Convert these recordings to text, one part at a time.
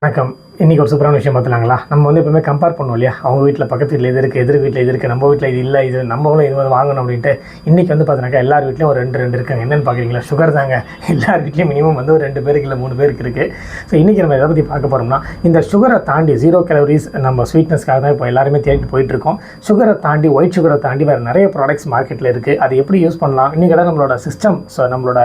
வணக்கம். இன்றைக்கி ஒரு சூப்பரான விஷயம் பார்த்துலாங்களா? நம்ம வந்து எப்பவுமே கம்பேர் பண்ணுவோம் இல்லையா? அவங்க வீட்டில் பக்கத்து வீட்டில் இது இருக்குது, எதிர் வீட்டில் இது இருக்குது, நம்ம வீட்டில் இது இல்லை, இது நம்மளும் இது வந்து வாங்கணும் அப்படின்ட்டு. இன்றைக்கி வந்து பார்த்தீங்கன்னாக்கா எல்லார் வீட்லையும் ஒரு 2 இருக்காங்க. என்னென்னு பார்க்குறீங்களா? சுகர் தாங்க. எல்லார் வீட்லையும் மினிமம் வந்து ஒரு 2 பேருக்கு இல்லை 3 பேருக்கு இருக்குது. ஸோ இன்றைக்கி நம்ம எதை பற்றி பார்க்க போகிறோம்னா, இந்த சுகரை தாண்டி 0 கேலரிஸ் நம்ம ஸ்வீட்னஸ்க்காக தான் இப்போ எல்லாருமே தேடிட்டு போயிட்டுருக்கோம். சுகரை தாண்டி, ஒயிட் சுகரை தாண்டி வேறு நிறைய ப்ராடக்ட்ஸ் மார்க்கெட்டில் இருக்குது. அது எப்படி யூஸ் பண்ணலாம்? இன்றைக்கி நம்மளோட சிஸ்டம், ஸோ நம்மளோட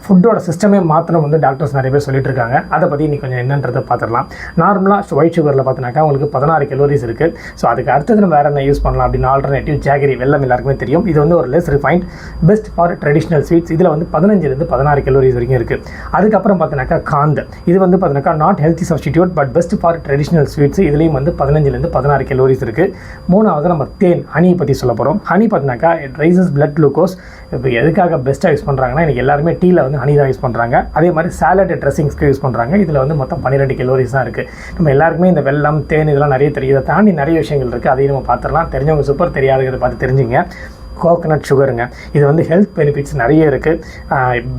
ஃபுட்டோட சிஸ்டமே மாற்றணும் வந்து டாக்டர்ஸ் நிறைய பேர் சொல்லிட்டு இருக்காங்க. அதை பற்றி இன்றைக்கி கொஞ்சம் என்னன்றதை பார்த்துடலாம். நார்மலாக ஒயிட் சுகரில் பார்த்தினாக்கா உங்களுக்கு 16 கலோரிஸ் இருக்குது. ஸோ அதுக்கு அடுத்தது நம்ம வேறு என்ன யூஸ் பண்ணலாம் அப்படின்னு ஆல்டர்னேட்டிவ் ஜாகரி, வெல்லம் எல்லாருக்குமே தெரியும். இது வந்து ஒரு less refined, best for traditional sweets. இதில் வந்து 15 16 கலோரிஸ் வரைக்கும் இருக்குது. அதுக்கப்புறம் பார்த்தினாக்கா காந்த், இது வந்து பார்த்தினாக்கா not healthy substitute but best for traditional sweets. இதுலேயும் வந்து 15 16 கலோரிஸ் இருக்குது. மூணாவது நம்ம தேன், ஹனியை பற்றி சொல்ல போகிறோம். ஹனி பார்த்தினாக்கா இட் ரைசஸ் பிளட் குளுக்கோஸ். இப்போ எதுக்காக பெஸ்ட்டாக யூஸ் பண்ணுறாங்கன்னா, எனக்கு எல்லாருமே டீயில் வந்து ஹனி தான் யூஸ் பண்ணுறாங்க. அதே மாதிரி சாலட் ட்ரெஸ்ஸிங்ஸ்க்கு யூஸ் பண்ணுறாங்க. இதில் வந்து மொத்தம் 12 கலோரிஸ் தான் இருக்குது. நம்ம எல்லாருக்குமே இந்த வெல்லம், தேன் இதெல்லாம் நிறைய தெரியும். இதை தாண்டி நிறைய விஷயங்கள் இருக்குது. அதையும் நம்ம பார்த்துடலாம். தெரிஞ்சவங்க சூப்பர், தெரியாததை பார்த்து தெரிஞ்சுங்க. கோகனட் சுகருங்க, இது வந்து ஹெல்த் பெனிஃபிட்ஸ் நிறைய இருக்குது.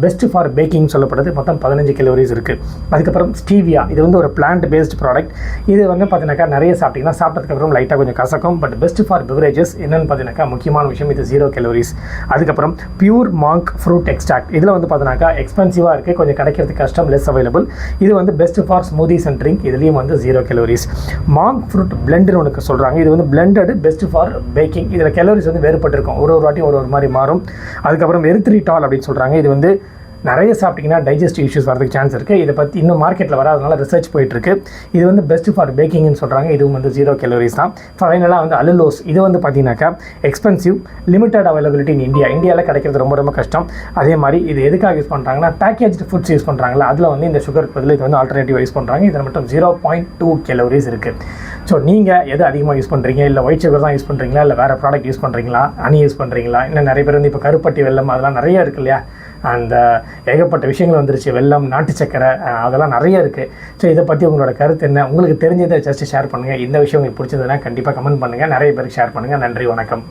பெஸ்ட் ஃபார் பேக்கிங் சொல்லப்படுது. மொத்தம் 15 கலோரிஸ் இருக்குது. அதுக்கப்புறம் ஸ்டீவியா, இது வந்து ஒரு பிளான்ட் பேஸ்ட் ப்ராடக்ட். இது வந்து பார்த்தீங்கன்னாக்கா நிறைய சாப்பிட்டிங்கன்னா சாப்பிட்டதுக்கப்புறம் லைட்டாக கொஞ்சம் கசக்கும். But best for beverages. என்னென்னு பார்த்தீங்கன்னாக்கா முக்கியமான விஷயம், இது 0 கலோரிஸ். அதுக்கப்புறம் பியூர் மாங்க் ஃப்ரூட் எக்ஸ்ட்ராக்ட். இதில் வந்து பார்த்தீங்கன்னாக்கா எக்ஸ்பென்சிவாக இருக்குது, கொஞ்சம் கிடைக்கிறதுக்கு கஷ்டம், லெஸ் அவைலபிள். இது வந்து best for smoothies and drink. இதுலேயும் வந்து 0 கலோரிஸ். மாங்க் ஃப்ரூட் பிளெண்டுன்னு ஒன்று சொல்கிறாங்க. இது வந்து பிளெண்டட், பெஸ்ட் ஃபார் பேக்கிங். இதில் கலோரிஸ் வந்து வேறுபட்டிருக்கும், ஒரு வாட்டி ஒரு மாதிரி மாறும். அதுக்கப்புறம் எரித்ரிட்டால் அப்படின்னு சொல்கிறாங்க. இது வந்து நிறைய சாப்பிட்டிங்கன்னா டைஜஸ்டிவ் இஷ்யூஸ் வரதுக்கு சான்ஸ் இருக்குது. இதை பற்றி இன்னும் மார்க்கெட்டில் வராதனால ரிசர்ச் போயிட்டுருக்கு. இது வந்து பெஸ்ட் ஃபார் பேக்கிங்னு சொல்கிறாங்க. இதுவும் வந்து 0 கலோரிஸ் தான். ஃபைனலாக வந்து அல்லுலோஸ், இது வந்து பார்த்தீங்கன்னாக்கா எக்ஸ்பென்சிவ், லிமிட்டட் அவைலபிலிட்டி இன் இந்தியாவில் கிடைக்கிறது ரொம்ப ரொம்ப கஷ்டம். அதே மாதிரி இது எதுக்காக யூஸ் பண்ணுறாங்கன்னா, பேக்கேஜ்டு ஃபுட்ஸ் யூஸ் பண்ணுறாங்களா, அதில் வந்து இந்த சுகர் பதில் இது வந்து ஆல்டர்னேட்டிவ் யூஸ் பண்ணுறாங்க. இதில் மட்டும் 0.2 கலோரிஸ் இருக்குது. ஸோ நீங்கள் எது அதிகமாக யூஸ் பண்ணுறீங்க? இல்லை ஒயிட் சுகர் தான் யூஸ் பண்ணுறீங்களா, இல்லை வேறு ப்ராடக்ட் யூஸ் பண்ணுறீங்களா, ஹனி யூஸ் பண்ணுறீங்களா? இன்னும் நிறைய பேர் வந்து இப்போ கருப்பட்டி வெல்லம் அதெல்லாம் நிறைய இருக்குது இல்லையா? அந்த ஏகப்பட்ட விஷயங்கள் வந்துருச்சு. வெல்லம், நாட்டு சக்கரை, அதெல்லாம் நிறைய இருக்குது. ஸோ இதை பற்றி உங்களோட கருத்து என்ன? உங்களுக்கு தெரிஞ்சதை ஜஸ்ட் ஷேர் பண்ணுங்கள். இந்த விஷயம் உங்களுக்கு பிடிச்சதுன்னா கண்டிப்பாக கமெண்ட் பண்ணுங்கள். நிறைய பேருக்கு ஷேர் பண்ணுங்கள். நன்றி, வணக்கம்.